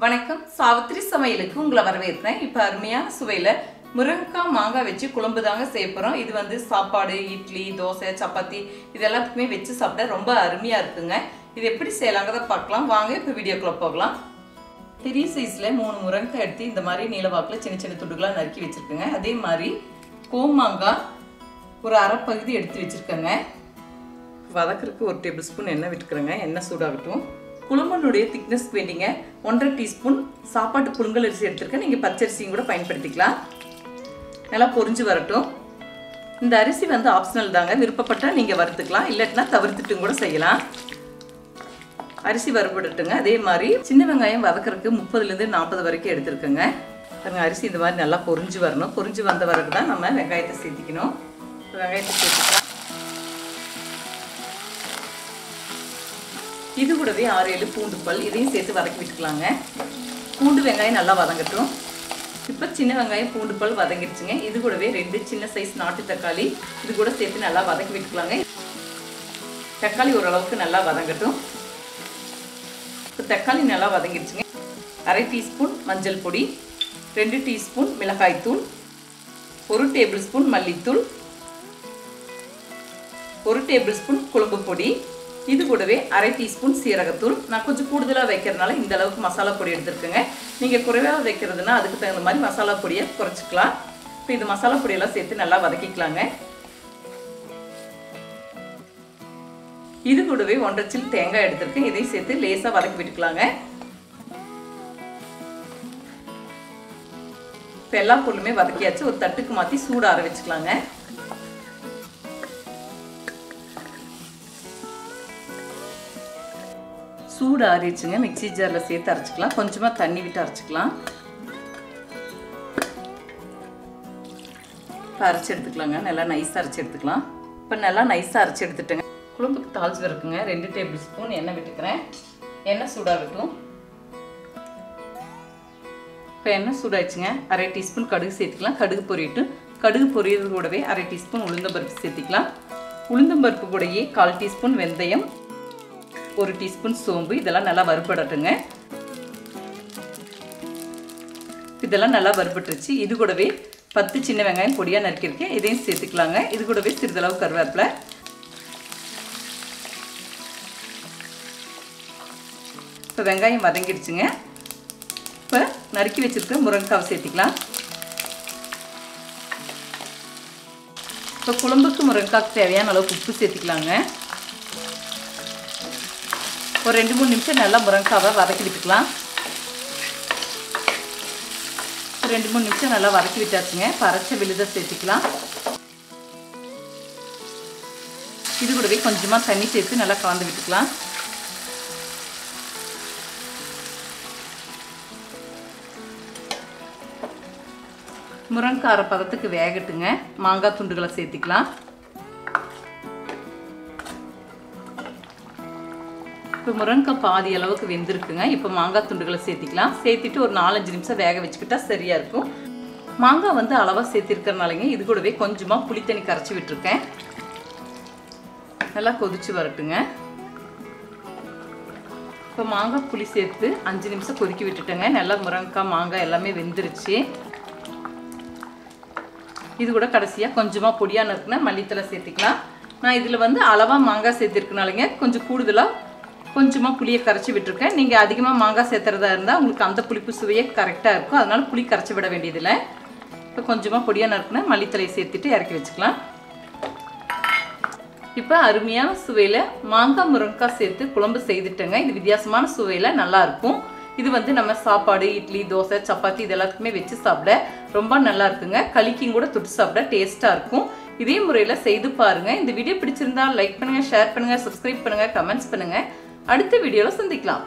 வணக்கம் சாவித்ரி சமையலுக்கு உங்களை வரவேற்கிறேன். இப்போ அருமையான சுவையில் முருங்கைக்காய் மாங்காய் வச்சு குழம்பு தாங்க செய்ய போகிறோம். இது வந்து சாப்பாடு, இட்லி, தோசை, சப்பாத்தி இது எல்லாத்துக்குமே வச்சு சாப்பிட ரொம்ப அருமையாக இருக்குங்க. இது எப்படி செய்யலாங்கிறத பார்க்கலாம் வாங்க. இப்போ வீடியோக்குள்ளே போகலாம். பெரிய சைஸில் 3 முருங்கைக்காய் எடுத்து இந்த மாதிரி நீளவாக்கில் சின்ன சின்ன துண்டுகளாக நறுக்கி வச்சுருக்கேங்க. அதே மாதிரி கோமாங்காய் ஒரு அரை பகுதி எடுத்து வச்சுருக்கேங்க. வதக்கிறதுக்கு 1 டேபிள் ஸ்பூன் எண்ணெய் விட்டுக்கிறேங்க. எண்ணெய் சூடாகட்டும். குழம்புடைய திக்னஸ்க்கு வேண்டிங்க 1.5 டீஸ்பூன் சாப்பாட்டு புழுங்கல் அரிசி எடுத்துருக்கேன். நீங்கள் பச்சரிசியும் கூட பயன்படுத்திக்கலாம். நல்லா பொரிஞ்சு வரட்டும். இந்த அரிசி வந்து ஆப்ஷனல் தாங்க, விருப்பப்பட்டால் நீங்கள் வறுத்துக்கலாம், இல்லாட்டினா தவிர்த்துட்டும் கூட செய்யலாம். அரிசி வறுபடட்டுங்க. அதே மாதிரி சின்ன வெங்காயம் வதக்கிறதுக்கு 30லேருந்து 40 வரைக்கும் எடுத்துருக்கேங்க. பாருங்கள், அரிசி இந்த மாதிரி நல்லா பொரிஞ்சு வரணும். பொரிஞ்சு வந்த வரைக்கும் தான் நம்ம வெங்காயத்தை சேர்த்திக்கணும். வெங்காயத்தை சேர்த்துக்கலாம். இது கூடவே 6-7 பூண்டு பல் இதையும் சேர்த்து வதக்கி விட்டுக்கலாங்க. பூண்டு வெங்காயம் நல்லா வதங்கட்டும். இப்போ சின்ன வெங்காயம் பூண்டு பல் வதங்கிடுச்சுங்க. இது கூடவே 2 சின்ன சைஸ் நாட்டு தக்காளி இது கூட சேர்த்து நல்லா வதக்கி விட்டுக்கலாங்க. தக்காளி ஓரளவுக்கு நல்லா வதங்கட்டும். இப்போ தக்காளி நல்லா வதங்கிடுச்சுங்க. 1/2 டீஸ்பூன் மஞ்சள் பொடி, 2 டீஸ்பூன் மிளகாய்த்தூள், 1 டேபிள் ஸ்பூன் மல்லித்தூள், 1 டேபிள் ஸ்பூன் குழம்பு பொடி, இது கூடவே 1/2 டீஸ்பூன் சீரகத்தூள். நான் கொஞ்சம் கூடுதலாக வைக்கிறதுனால இந்த அளவுக்கு மசாலா பொடி எடுத்துருக்கேங்க. நீங்கள் குறைவாக வைக்கிறதுனா அதுக்கு தகுந்த மாதிரி மசாலா பொடியை குறைச்சிக்கலாம். இப்போ இது மசாலா பொடியெல்லாம் சேர்த்து நல்லா வதக்கிக்கலாங்க. இது கூடவே 1/2 சில் தேங்காய் எடுத்துருக்கேன். இதையும் சேர்த்து லேசாக வதக்கி விட்டுக்கலாங்க. இப்போ எல்லா பொருளுமே வதக்கியாச்சு. ஒரு தட்டுக்கு மாற்றி சூடு ஆற வச்சுக்கலாங்க. சூடு ஆறிடுச்சுங்க. மிக்சி ஜாரில் சேர்த்து அரைச்சிக்கலாம். கொஞ்சமாக தண்ணி விட்டு அரைச்சிக்கலாம். இப்போ அரைச்சி எடுத்துக்கலாங்க. நல்லா நைஸாக அரைச்சி எடுத்துக்கலாம். இப்போ நல்லா நைஸாக அரைச்சி எடுத்துட்டேங்க. குழம்புக்கு தாளிச்சு இருக்குங்க. 2 டேபிள் ஸ்பூன் எண்ணெய் விட்டுக்கிறேன். எண்ணெய் சூடாகட்டும். இப்போ எண்ணெய் சூடாகிடுச்சுங்க. 1/2 டீஸ்பூன் கடுகு சேர்த்துக்கலாம். கடுகு பொரியட்டு. கடுகு பொரியது கூடவே 1/2 டீஸ்பூன் உளுந்தம்பருப்பு சேர்த்துக்கலாம். உளுந்தம்பருப்பு கூடயே 1/4 டீஸ்பூன் வெந்தயம், 1 டீஸ்பூன் சோம்பு இதெல்லாம் நல்லா வறுபடட்டுங்க. இதெல்லாம் நல்லா வறுபட்டுருச்சு. இது கூடவே 10 சின்ன வெங்காயம் பொடியாக நறுக்கியிருக்கேன். இதையும் சேர்த்துக்கலாங்க. இது கூடவே சிறிதளவு கருவேப்பிலை. இப்போ வெங்காயம் வதங்கிடுச்சுங்க. இப்போ நறுக்கி வச்சுருக்க முருங்கைக்காவை சேர்த்துக்கலாம். இப்போ குழம்புக்கு முருங்கைக்காய்க்கு தேவையான அளவுக்கு உப்பு சேர்த்துக்கலாங்க. ஒரு 2-3 நிமிஷம் நல்லா முருங்கைக்காவை வதக்கி விட்டுக்கலாம். 2-3 நிமிஷம் நல்லா வதக்கி விட்டாச்சுங்க. பறைச்ச விழுதை சேர்த்துக்கலாம். இது கூடவே கொஞ்சமாக தண்ணி சேர்த்து நல்லா கலந்து விட்டுக்கலாம். முருங்கைக்காய் அரை பதத்துக்கு வேகட்டுங்க. மாங்காய் துண்டுகளை சேர்த்துக்கலாம். இப்போ முருங்கைக்காய் பாதி அளவுக்கு வெந்திருக்குங்க. இப்போ மாங்காய் துண்டுகளை சேர்த்திக்கலாம். சேர்த்துட்டு ஒரு 4-5 நிமிஷம் வேக வச்சுக்கிட்டா சரியாக இருக்கும். மாங்காய் வந்து அளவாக சேர்த்திருக்கிறனாலங்க இது கூடவே கொஞ்சமாக புளி தண்ணி கரைச்சி விட்டுருக்கேன். நல்லா கொதிச்சு வரட்டுங்க. இப்போ மாங்காய் புளி சேர்த்து 5 நிமிஷம் கொதிக்க விட்டுட்டேங்க. நல்லா முருங்கைக்காய் மாங்காய் எல்லாமே வெந்துருச்சு. இது கூட கடைசியாக கொஞ்சமாக பொடியாக நறுக்குனா மல்லித்தலை சேர்த்துக்கலாம். நான் இதில் வந்து அளவாக மாங்காய் சேர்த்திருக்கனாலங்க கொஞ்சம் கூடுதலாக கொஞ்சமாக புளியை கரைச்சி விட்டுருக்கேன். நீங்கள் அதிகமாக மாங்காய் சேர்த்துறதா இருந்தால் உங்களுக்கு அந்த புளிப்பு சுவையே கரெக்டாக இருக்கும். அதனால் புளி கரைச்சி விட வேண்டியதில்லை. இப்போ கொஞ்சமாக பொடியாக நறுக்குனா மல்லித்தலையை சேர்த்துட்டு இறக்கி வச்சுக்கலாம். இப்போ அருமையான சுவையில் மாங்காய் முருங்கைக்காய் சேர்த்து குழம்பு செய்துட்டேங்க. இது வித்தியாசமான சுவையில் நல்லாயிருக்கும். இது வந்து நம்ம சாப்பாடு, இட்லி, தோசை, சப்பாத்தி இது எல்லாத்துக்குமே வச்சு சாப்பிட ரொம்ப நல்லா இருக்குங்க. களிக்கும் கூட தொட்டு சாப்பிட டேஸ்ட்டாக இருக்கும். இதே முறையில் செய்து பாருங்கள். இந்த வீடியோ பிடிச்சிருந்தா லைக் பண்ணுங்கள், ஷேர் பண்ணுங்கள், சப்ஸ்கிரைப் பண்ணுங்கள், கமெண்ட்ஸ் பண்ணுங்கள். அடுத்த வீடியோவில் சந்திக்கலாம்.